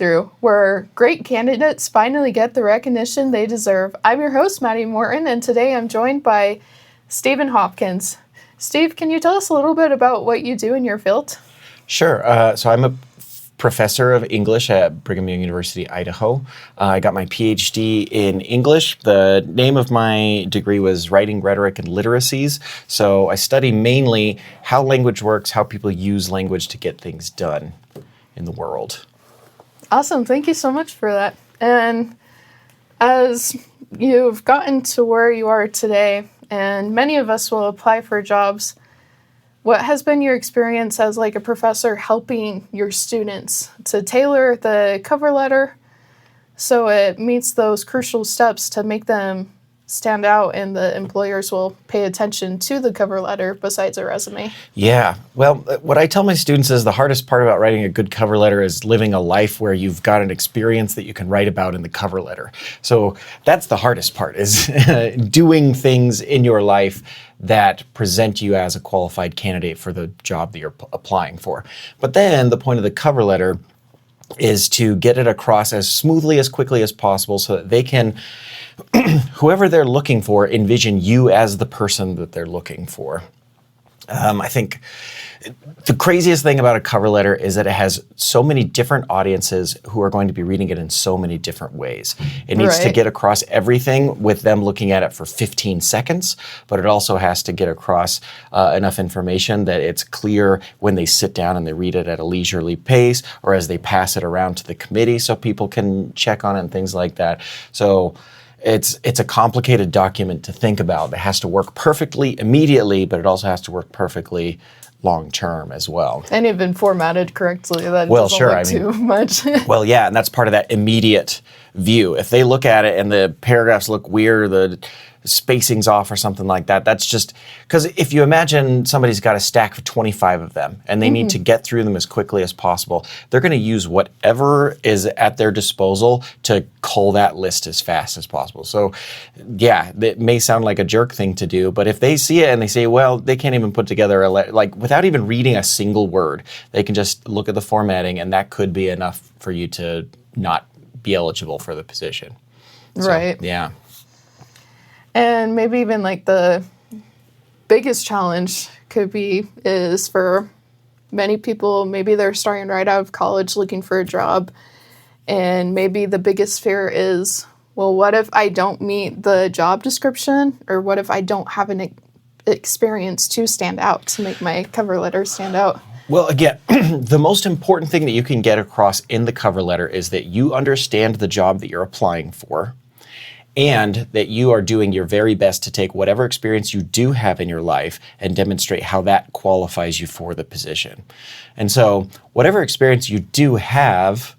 through, where great candidates finally get the recognition they deserve. I'm your host, Maddie Morton, and today I'm joined by Stephen Hopkins. Steve, can you tell us a little bit about what you do in your field? Sure. So I'm a professor of English at Brigham Young University, Idaho. I got my PhD in English. The name of my degree was Writing, Rhetoric, and Literacies. So I study mainly how language works, how people use language to get things done in the world. Awesome. Thank you so much for that. And as you've gotten to where you are today, and many of us will apply for jobs, what has been your experience as like a professor helping your students to tailor the cover letter so it meets those crucial steps to make them stand out and the employers will pay attention to the cover letter besides a resume? Yeah. Well, what I tell my students is the hardest part about writing a good cover letter is living a life where you've got an experience that you can write about in the cover letter. So that's the hardest part, is doing things in your life that present you as a qualified candidate for the job that you're applying for. But then the point of the cover letter is to get it across as smoothly, as quickly as possible so that they can, whoever they're looking for, envision you as the person that they're looking for. I think the craziest thing about a cover letter is that it has so many different audiences who are going to be reading it in so many different ways. It needs to get across everything with them looking at it for 15 seconds, but it also has to get across enough information that it's clear when they sit down and they read it at a leisurely pace, or as they pass it around to the committee so people can check on it and things like that. So it's a complicated document to think about. It has to work perfectly immediately, but it also has to work perfectly long term as well. And even formatted correctly. That doesn't look too much. Well, yeah, and that's part of that immediate view. If they look at it and the paragraphs look weird, or the spacing's off or something like that, that's just because if you imagine somebody's got a stack of 25 of them and they need to get through them as quickly as possible, they're going to use whatever is at their disposal to cull that list as fast as possible. So yeah, it may sound like a jerk thing to do, but if they see it and they say, well, they can't even put together a letter, like without even reading a single word, they can just look at the formatting and that could be enough for you to not be eligible for the position. Right. So, yeah. And maybe even like the biggest challenge is for many people, maybe they're starting right out of college looking for a job. And maybe the biggest fear is, well, what if I don't meet the job description? Or what if I don't have an experience to stand out, to make my cover letter stand out? Well, again, the most important thing that you can get across in the cover letter is that you understand the job that you're applying for, and that you are doing your very best to take whatever experience you do have in your life and demonstrate how that qualifies you for the position. And so whatever experience you do have,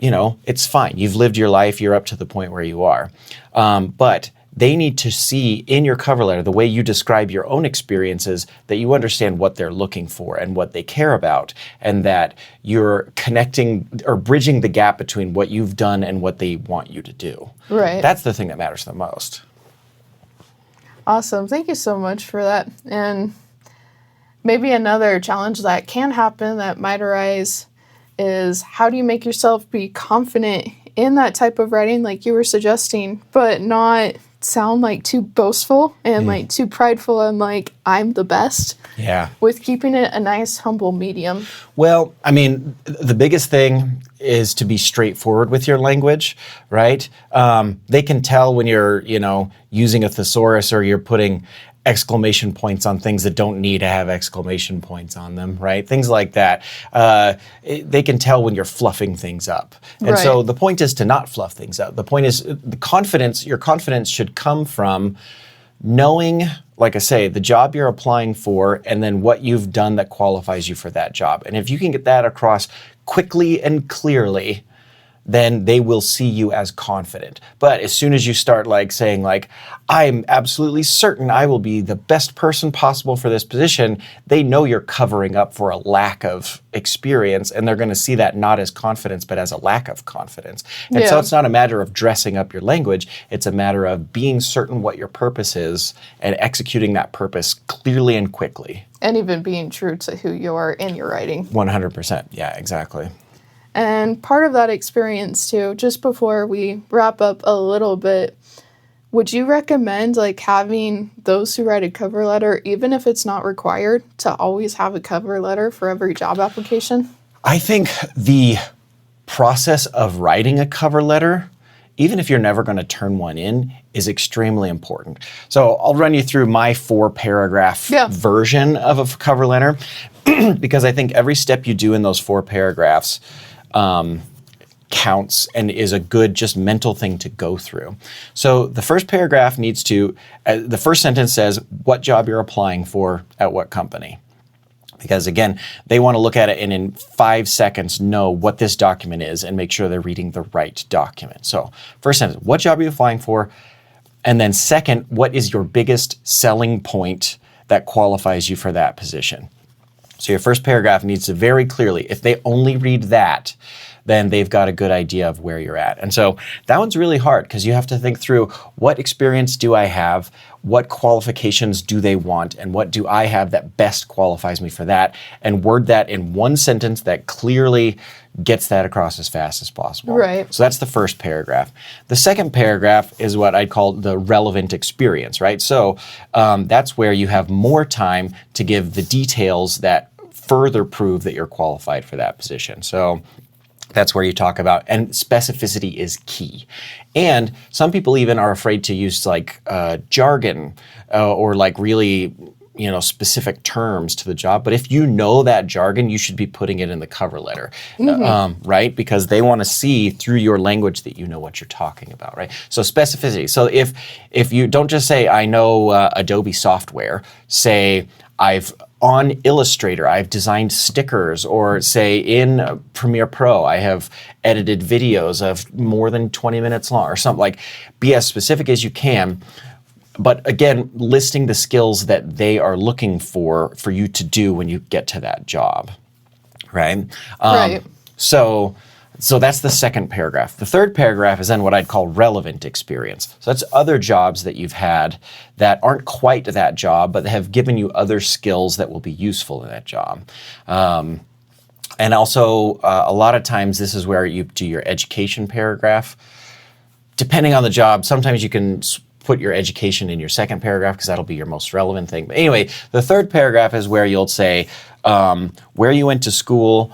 it's fine. You've lived your life. You're up to the point where you are. But they need to see in your cover letter, the way you describe your own experiences, that you understand what they're looking for and what they care about, and that you're connecting or bridging the gap between what you've done and what they want you to do. Right. That's the thing that matters the most. Awesome. Thank you so much for that. And maybe another challenge that can happen that might arise is, how do you make yourself be confident in that type of writing like you were suggesting, but not sound like too boastful and like too prideful and like I'm the best? Yeah. With keeping it a nice, humble medium. Well, I mean, the biggest thing is to be straightforward with your language, right? They can tell when you're, using a thesaurus, or you're putting exclamation points on things that don't need to have exclamation points on them, right? Things like that. They can tell when you're fluffing things up. And so the point is to not fluff things up. The point is your confidence should come from knowing, like I say, the job you're applying for, and then what you've done that qualifies you for that job. And if you can get that across quickly and clearly, then they will see you as confident. But as soon as you start saying I'm absolutely certain I will be the best person possible for this position, they know you're covering up for a lack of experience, and they're going to see that not as confidence, but as a lack of confidence. And so it's not a matter of dressing up your language, it's a matter of being certain what your purpose is and executing that purpose clearly and quickly. And even being true to who you are in your writing. 100%, yeah, exactly. And part of that experience too, just before we wrap up a little bit, would you recommend like having those who write a cover letter, even if it's not required, to always have a cover letter for every job application? I think the process of writing a cover letter, even if you're never going to turn one in, is extremely important. So I'll run you through my 4-paragraph version of a cover letter because I think every step you do in those 4 paragraphs counts and is a good just mental thing to go through. So the first paragraph needs to, the first sentence says what job you're applying for at what company. Because again, they want to look at it and in 5 seconds know what this document is and make sure they're reading the right document. So first sentence, what job are you applying for? And then second, what is your biggest selling point that qualifies you for that position? So your first paragraph needs to very clearly, if they only read that, then they've got a good idea of where you're at. And so that one's really hard because you have to think through what experience do I have, what qualifications do they want, and what do I have that best qualifies me for that, and word that in one sentence that clearly gets that across as fast as possible. Right. So that's the first paragraph. The second paragraph is what I'd call the relevant experience, right? So that's where you have more time to give the details that further prove that you're qualified for that position. So that's where you talk about, and specificity is key. And some people even are afraid to use like jargon or like really, specific terms to the job. But if you know that jargon, you should be putting it in the cover letter, right? Because they want to see through your language that you know what you're talking about, right? So specificity. So if you don't just say, I know Adobe software, say, on Illustrator, I've designed stickers, or say in Premiere Pro, I have edited videos of more than 20 minutes long, or something. Like, be as specific as you can. But again, listing the skills that they are looking for you to do when you get to that job, right? Right. So that's the second paragraph. The third paragraph is then what I'd call relevant experience. So that's other jobs that you've had that aren't quite that job, but have given you other skills that will be useful in that job. And also, a lot of times, this is where you do your education paragraph. Depending on the job, sometimes you can put your education in your second paragraph because that'll be your most relevant thing. But anyway, the third paragraph is where you'll say where you went to school,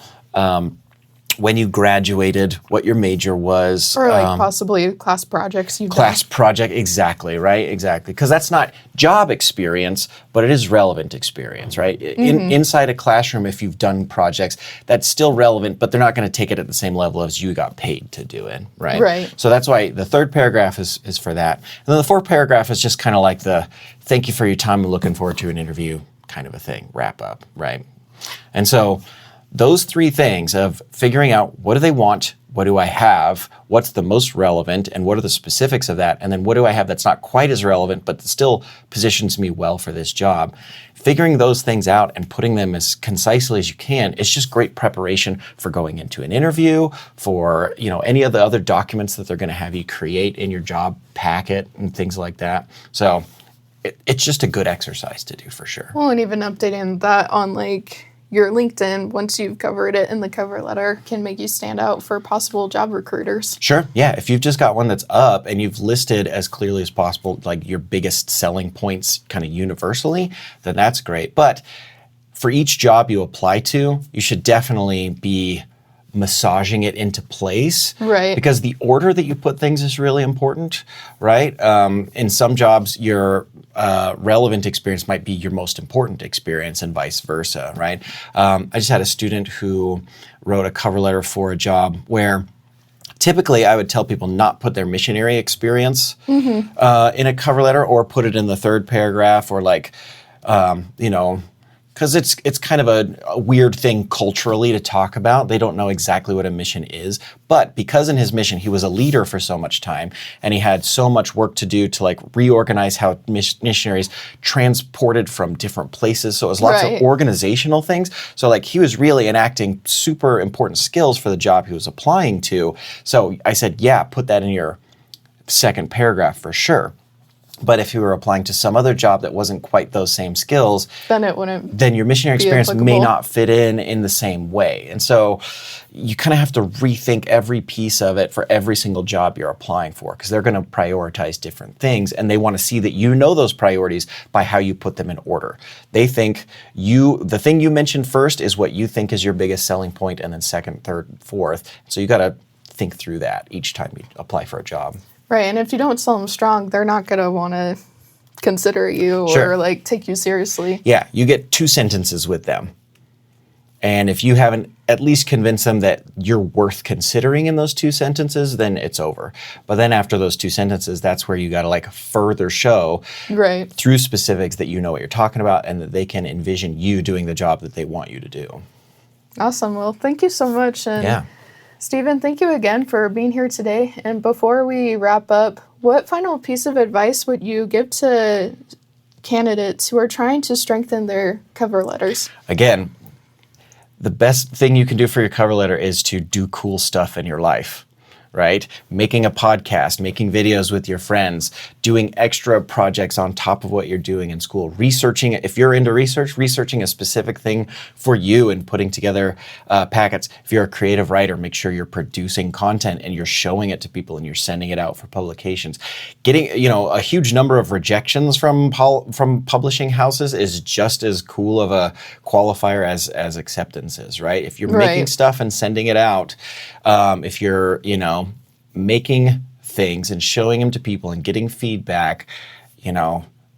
when you graduated, what your major was. Or like possibly class projects you've Class done. project, exactly, right? Exactly. Because that's not job experience, but it is relevant experience, right? Inside a classroom, if you've done projects, that's still relevant, but they're not going to take it at the same level as you got paid to do it, right? Right. So that's why the third paragraph is for that. And then the fourth paragraph is just kind of like the thank you for your time and looking forward to an interview kind of a thing, wrap up, right? And so those 3 things of figuring out what do they want, what do I have, what's the most relevant, and what are the specifics of that, and then what do I have that's not quite as relevant but still positions me well for this job. Figuring those things out and putting them as concisely as you can is just great preparation for going into an interview, for any of the other documents that they're going to have you create in your job packet and things like that. So it's just a good exercise to do for sure. Well, and even updating that on like your LinkedIn, once you've covered it in the cover letter, can make you stand out for possible job recruiters. Sure. Yeah. If you've just got one that's up and you've listed as clearly as possible, like your biggest selling points kind of universally, then that's great. But for each job you apply to, you should definitely be massaging it into place. Right. Because the order that you put things is really important, right? In some jobs, your relevant experience might be your most important experience and vice versa, right? I just had a student who wrote a cover letter for a job where typically I would tell people not put their missionary experience in a cover letter or put it in the third paragraph or because it's kind of a weird thing culturally to talk about. They don't know exactly what a mission is. But because in his mission, he was a leader for so much time and he had so much work to do to reorganize how missionaries transported from different places. So it was lots of organizational things. So he was really enacting super important skills for the job he was applying to. So I said, yeah, put that in your second paragraph for sure. But if you were applying to some other job that wasn't quite those same skills, then it wouldn't. Then your missionary be experience may applicable. not fit in the same way. And so you kind of have to rethink every piece of it for every single job you're applying for, because they're going to prioritize different things, and they want to see that you know those priorities by how you put them in order. They think the thing you mentioned first is what you think is your biggest selling point, and then second, third, fourth. So you got to think through that each time you apply for a job. Right, and if you don't sell them strong, they're not going to want to consider you Sure. or like take you seriously. Yeah, you get 2 sentences with them. And if you haven't at least convinced them that you're worth considering in those 2 sentences, then it's over. But then after those 2 sentences, that's where you got to like further show Right. through specifics that you know what you're talking about and that they can envision you doing the job that they want you to do. Awesome. Well, thank you so much. And Yeah. Stephen, thank you again for being here today. And before we wrap up, what final piece of advice would you give to candidates who are trying to strengthen their cover letters? Again, the best thing you can do for your cover letter is to do cool stuff in your life, right? Making a podcast, making videos with your friends, doing extra projects on top of what you're doing in school, researching, if you're into research, researching a specific thing for you and putting together packets. If you're a creative writer, make sure you're producing content and you're showing it to people and you're sending it out for publications. Getting, a huge number of rejections from publishing houses is just as cool of a qualifier as acceptance is, right? If you're making Right. stuff and sending it out, if you're, making things and showing them to people and getting feedback,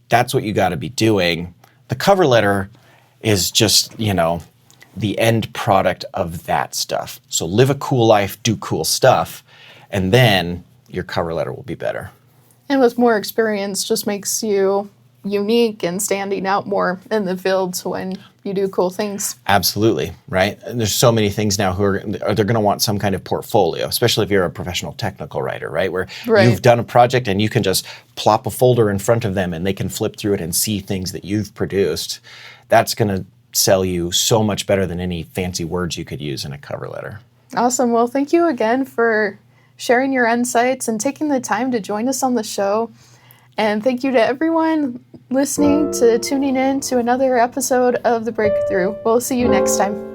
that's what you got to be doing. The cover letter is just, the end product of that stuff. So live a cool life, do cool stuff, and then your cover letter will be better. And with more experience, just makes you unique and standing out more in the field when you do cool things. Absolutely, right? And there's so many things now they're going to want some kind of portfolio, especially if you're a professional technical writer, right? Where Right. you've done a project and you can just plop a folder in front of them and they can flip through it and see things that you've produced. That's going to sell you so much better than any fancy words you could use in a cover letter. Awesome. Well, thank you again for sharing your insights and taking the time to join us on the show. And thank you to everyone listening, to tuning in to another episode of The Breakthrough. We'll see you next time.